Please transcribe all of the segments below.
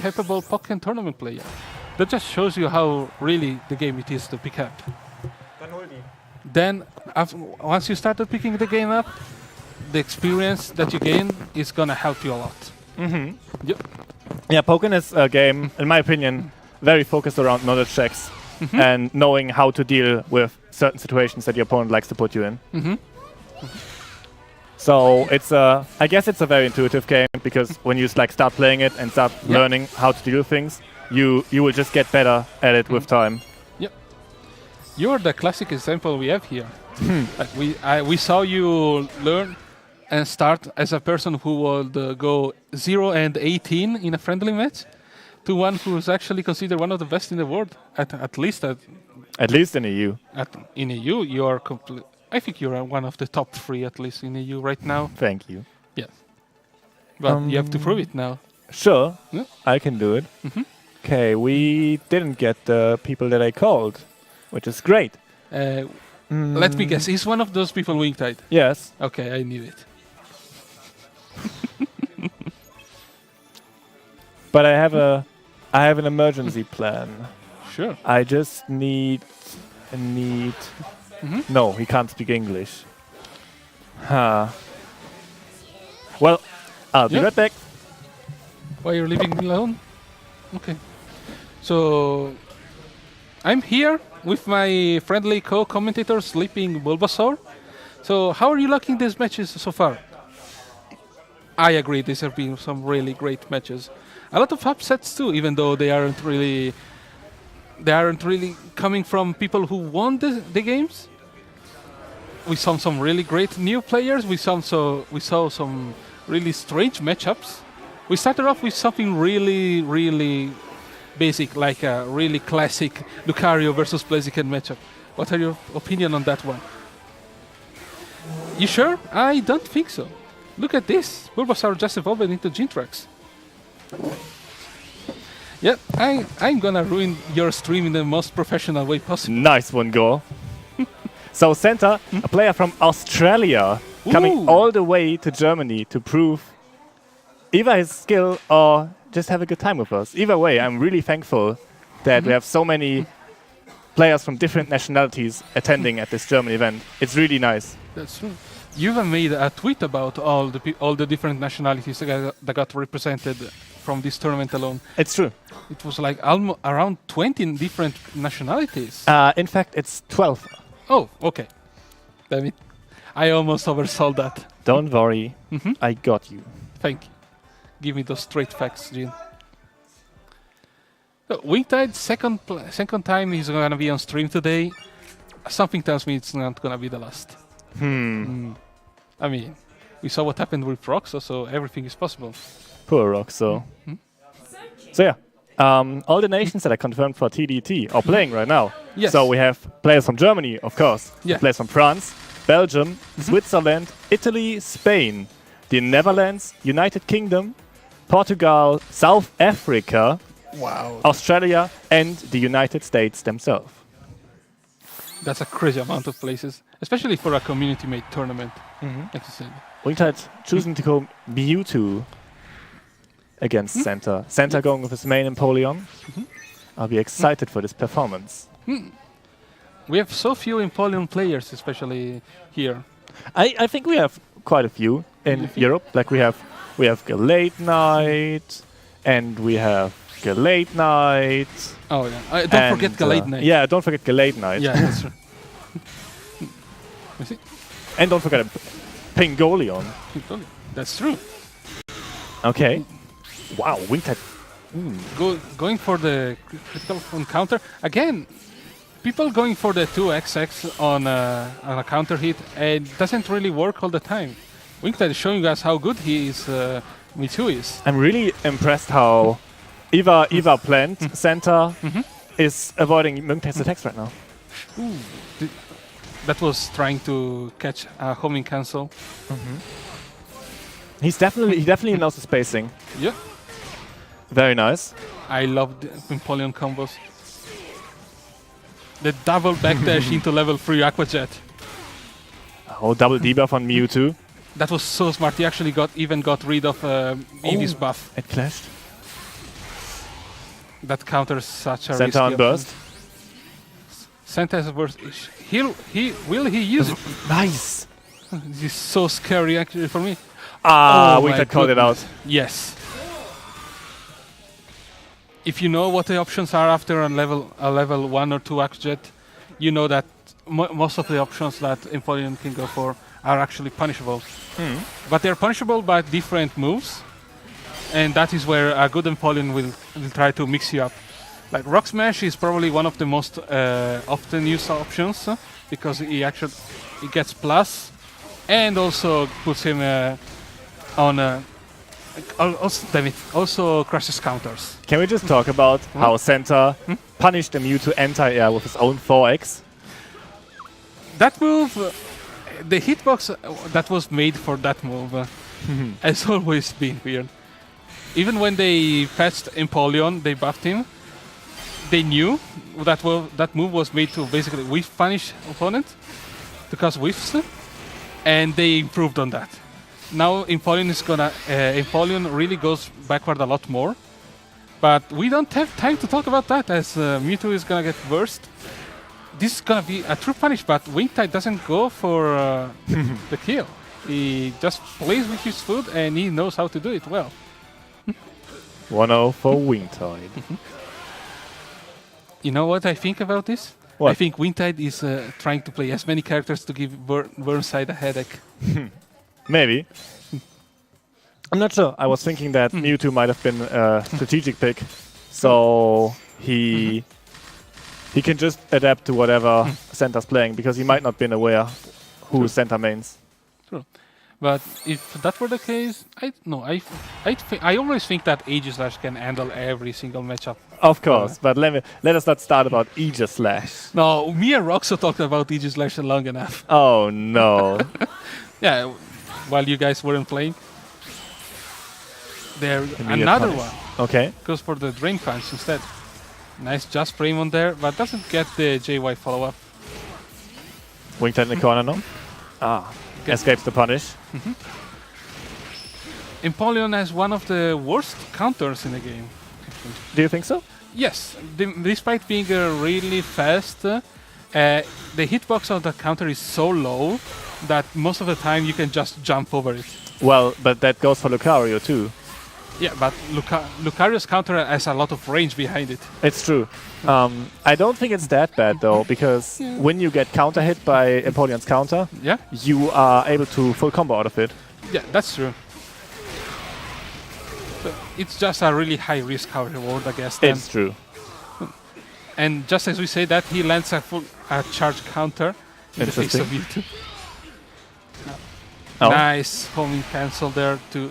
capable Pokkén tournament player. That just shows you how really the game it is to pick up. Then, once you started picking the game up, the experience that you gain is gonna help you a lot. Yep. Yeah, Pokkén is a game, in my opinion, very focused around knowledge checks and knowing how to deal with certain situations that your opponent likes to put you in. So it's I guess it's a very intuitive game because when you start playing it and start learning how to deal with things, you will just get better at it with time. Yep. You're the classic example we have here. Like we saw you learn and start as a person who would go 0 and 18 in a friendly match to one who's actually considered one of the best in the world, at least in EU. In EU, you are I think you're one of the top 3 at least in EU right now. Thank you. Yes. But you have to prove it now. Sure, I can do it. Okay, we didn't get the people that I called, which is great. Let me guess, he's one of those people Wingtide? Yes. Okay, I knew it. But I have an emergency plan. Sure. I just need. No, he can't speak English. Well, I'll be right back. Why you're leaving me alone? Okay. So I'm here with my friendly co-commentator, Sleeping Bulbasaur. So how are you liking these matches so far? I agree, these have been some really great matches. A lot of upsets too, even though they aren't really coming from people who won the games. We saw some really great new players. We saw some really strange matchups. We started off with something really, really basic, like a really classic Lucario versus Blaziken matchup. What are your opinion on that one? You sure? I don't think so. Look at this. Bulbasaur just evolved into Gintrax. Yeah, I'm gonna ruin your stream in the most professional way possible. Nice one, Go. So Santa, a player from Australia, coming all the way to Germany to prove either his skill or just have a good time with us. Either way, I'm really thankful that we have so many players from different nationalities attending at this German event. It's really nice. That's true. You even made a tweet about all the different nationalities that got represented from this tournament alone. It's true. It was like around 20 different nationalities. In fact, it's 12. Oh, okay. Damn it. I almost oversold that. Don't worry. I got you. Thank you. Give me those straight facts, Jin. So, Wingtide, second time he's going to be on stream today. Something tells me it's not going to be the last. I mean, we saw what happened with Roxo, so everything is possible. Poor Roxo. So yeah, all the nations that are confirmed for TDT are playing right now. Yes. So we have players from Germany, of course. Yeah. Players from France, Belgium, Switzerland, Italy, Spain, the Netherlands, United Kingdom, Portugal, South Africa, Australia, and the United States themselves. That's a crazy amount of places, especially for a community-made tournament. Like you said. Wingtide choosing to go Mewtwo against Santa. Santa going with his main Empoleon. I'll be excited for this performance. We have so few Empoleon players, especially here. I think we have quite a few in Europe. Like we have Galate Knight, and we have Galate Knight. Oh yeah, don't forget Galate Knight. Yeah, don't forget Galate Knight. Yeah, that's true. And don't forget Pingolion. That's true. Okay. Wow, Wingtide. Going for the critical encounter again. People going for the 2XX on a counter hit, it doesn't really work all the time. Wingtide is showing us how good Mewtwo is. I'm really impressed how Eva Plant Santa is avoiding Wingtide's attacks right now. That was trying to catch a homing cancel. He definitely knows the spacing. Yeah. Very nice. I love the Empoleon combos. The double backdash into level 3 Aqua Jet. Oh, double debuff on Mewtwo. That was so smart. He actually got rid of Eevee's buff. It clashed. That counters such a Senta risky on option. burst. Senta has a burst. Will he use it? Nice. This is so scary actually for me. Ah, Oh my Wingtide called it out. Yes. If you know what the options are after a level 1 or 2 Axjet, you know that most of the options that Empoleon can go for are actually punishable. But they're punishable by different moves, and that is where a good Empoleon will try to mix you up. Like Rock Smash is probably one of the most often used options because he gets plus and also puts him on also crushes counters. Can we just talk about how Senta punished the Mewtwo anti-air with his own 4X? That move, the hitbox that was made for that move has always been weird. Even when they patched Empoleon, they buffed him. They knew that that move was made to basically whiff punish opponent to cause whiffs, and they improved on that. Now Empoleon really goes backward a lot more, but we don't have time to talk about that as Mewtwo is gonna get burst. This is gonna be a true punish, but Wingtide doesn't go for the kill. He just plays with his food and he knows how to do it well. 1-0 for Wingtide. You know what I think about this? What? I think Wingtide is trying to play as many characters to give Burnside a headache. Maybe. I'm not sure. I was thinking that Mewtwo might have been a strategic pick, so he can just adapt to whatever Senta's playing because he might not been aware who Senta mains. True. But if that were the case, I always think that Aegislash can handle every single matchup. Of course, but let us not start about Aegislash. No, me and Roxo talked about Aegislash long enough. Oh no. Yeah, while you guys weren't playing. There, Immediate another punish. one. Okay. Goes for the Drain Punch instead. Nice just frame on there, but doesn't get the JY follow-up. Wingtide in the corner now. Escapes the punish. Empoleon has one of the worst counters in the game. Do you think so? Yes, despite being really fast, the hitbox of the counter is so low that most of the time you can just jump over it. Well, but that goes for Lucario too. Yeah, but Lucario's counter has a lot of range behind it. It's true. I don't think it's that bad though, because when you get counter hit by Empoleon's counter, Yeah? you are able to full combo out of it. Yeah, that's true. But it's just a really high risk reward, I guess. Then. It's true. And just as we say that, he lands a charge counter in the face of Mewtwo. Oh. Nice homing cancel there to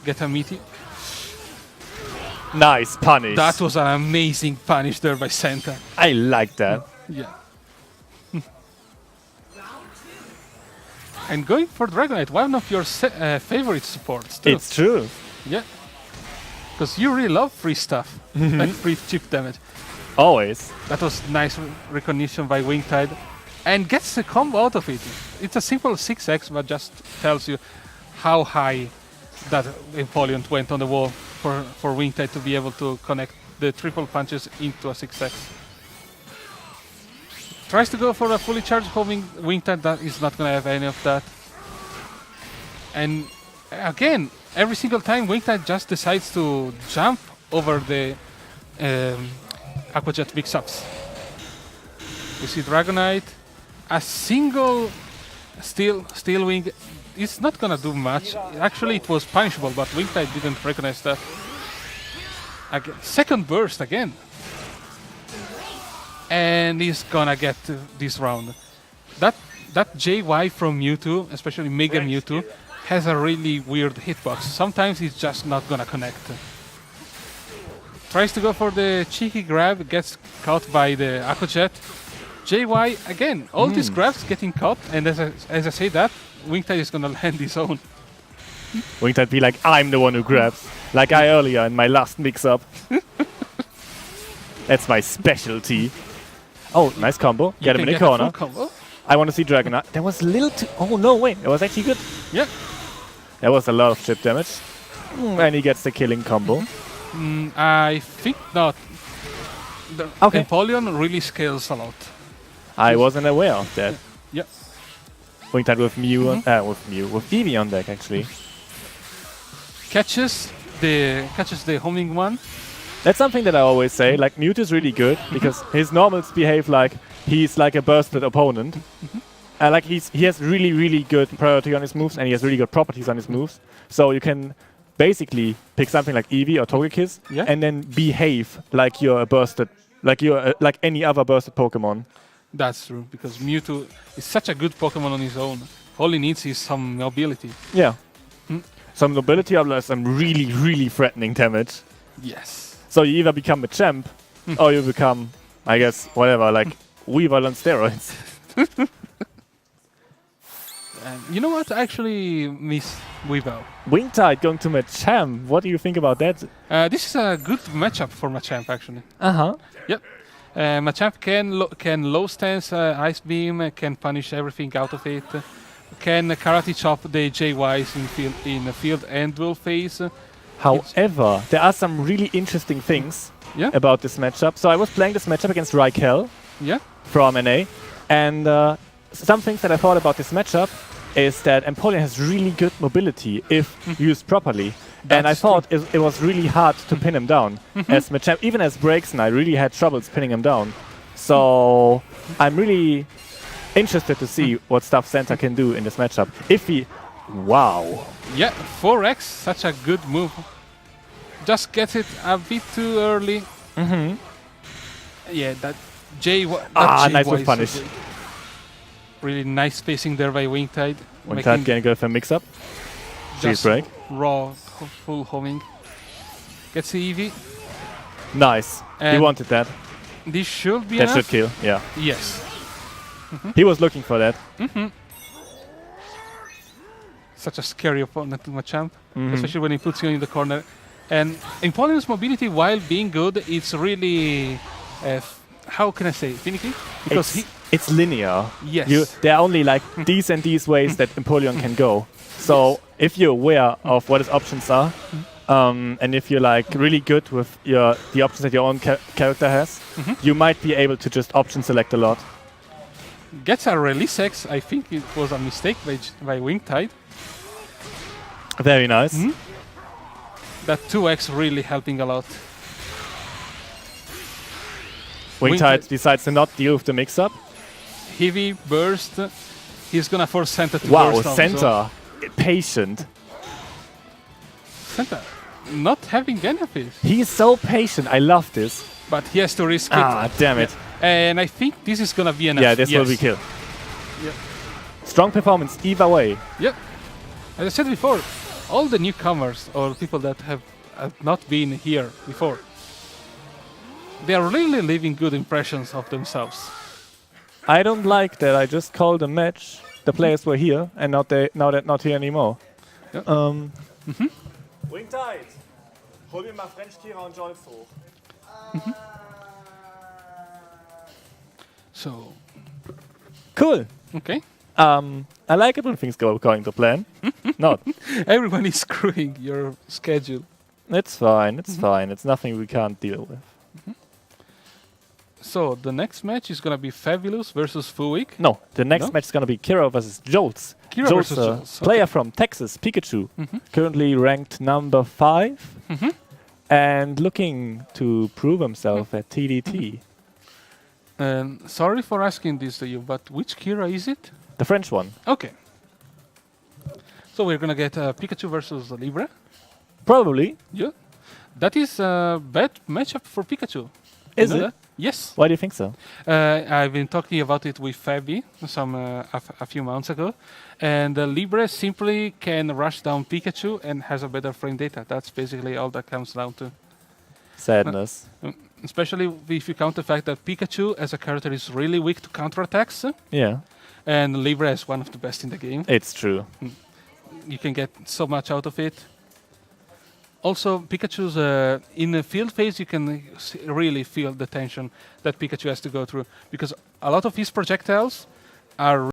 get a meaty. Nice punish. That was an amazing punish there by Senta. I like that. Yeah. And going for Dragonite, one of your favorite supports too. It's true. Yeah. Because you really love free stuff. Like free chip damage. Always. That was nice recognition by Wingtide. And gets the combo out of it. It's a simple 6x, but just tells you how high that Empoleon went on the wall for Wingtide to be able to connect the triple punches into a 6x. Tries to go for a fully charged homing Wingtide, that is not going to have any of that. And again, every single time Wingtide just decides to jump over the Aqua Jet mix-ups. We see Dragonite. A single Steel Wing is not gonna do much. Actually, it was punishable, but Wingtide didn't recognize that. Second burst again. And he's gonna get this round. That JY from Mewtwo, especially Mega Mewtwo, has a really weird hitbox. Sometimes he's just not gonna connect. Tries to go for the cheeky grab, gets caught by the Aqua Jet. JY, again, all these grabs getting caught, and as I say that, Wingtide is gonna land his own. Wingtide be like, I'm the one who grabs. Like I earlier in my last mix-up. That's my specialty. Oh, nice combo. Get him in the corner. I want to see Dragonite. That was a little too... Oh, no, wait. That was actually good. Yeah. That was a lot of chip damage. And he gets the killing combo. I think not. The Okay. Empoleon really scales a lot. I wasn't aware of that. Yeah. Wingtide with Mew, with Eevee on deck actually. Catches the homing one. That's something that I always say. Like Mewtwo is really good because his normals behave like he's like a bursted opponent. Like he has really good priority on his moves and he has really good properties on his moves. So you can basically pick something like Eevee or Togekiss and then behave like you're a bursted, like any other bursted Pokemon. That's true, because Mewtwo is such a good Pokemon on his own. All he needs is some mobility. Yeah. Some nobility or some really threatening damage. Yes. So you either become a champ or you become, I guess, whatever, like Weevil on steroids. You know what? I actually miss Weevil. Wingtide going to Machamp. What do you think about that? This is a good matchup for Machamp, actually. Uh-huh. Yep. Machamp can low stance Ice Beam, can punish everything out of it, can Karate Chop the JYs in the field and duel phase. However, there are some really interesting things about this matchup. So I was playing this matchup against Raikel from NA, and some things that I thought about this matchup is that Empoleon has really good mobility if used properly. And I thought it was really hard to pin him down. As Machamp, even as Breaksn, I really had troubles pinning him down. So I'm really interested to see what stuff Santa can do in this matchup. If he... Wow. Yeah, 4x, such a good move. Just gets it a bit too early. Yeah, that nice with punish. Really nice spacing there by Wingtide. Wingtide can go for mix-up. Cheese break. Raw, full homing. Gets the Eevee. Nice. He wanted that. This should be that enough. should kill, yeah. Yes. He was looking for that. Such a scary opponent to Machamp, especially when he puts you in the corner. And Empoleon's mobility, while being good, it's really, how can I say, finicky? Because it's linear. Yes. There are only like these and these ways that Empoleon can go. So if you're aware of what his options are, and if you're like really good with the options that your own character has, you might be able to just option select a lot. Gets a release X. I think it was a mistake by Wingtide. Very nice. That 2x really helping a lot. Wingtide decides to not deal with the mix-up. Heavy burst. He's gonna force Santa to burst. Wow, Santa, patient. Santa, not having any of it. He is so patient. I love this. But he has to risk it. Ah, damn it. And I think this is gonna be enough. Yeah, this will be kill. Yep. Strong performance either way. Yep. As I said before, all the newcomers or people that have not been here before, they are really leaving good impressions of themselves. I don't like that I just called a match. The players were here, and now they're not here anymore. Yep. Wingtide, hol mir mal French Kira und Jolz hoch. So. Cool. Okay. I like it when things go according to plan. Not. Everyone is screwing your schedule. It's fine. It's fine. It's nothing we can't deal with. So the next match is gonna be Fabulous versus Fuik. No, the next match is gonna be Kira versus Jolts. Kira versus Jolts. Player from Texas, Pikachu, currently ranked number 5, and looking to prove himself at TDT. Sorry for asking this to you, but which Kira is it? The French one. Okay. So we're gonna get Pikachu versus Libre. Probably. Yeah. That is a bad matchup for Pikachu. Is it? That? Yes. Why do you think so? I've been talking about it with Fabi a few months ago, and Libre simply can rush down Pikachu and has a better frame data. That's basically all that comes down to. Sadness. Especially if you count the fact that Pikachu as a character is really weak to counterattacks. Yeah. And Libre is one of the best in the game. It's true. You can get so much out of it. Also, Pikachu's in the field phase, you can really feel the tension that Pikachu has to go through, because a lot of his projectiles are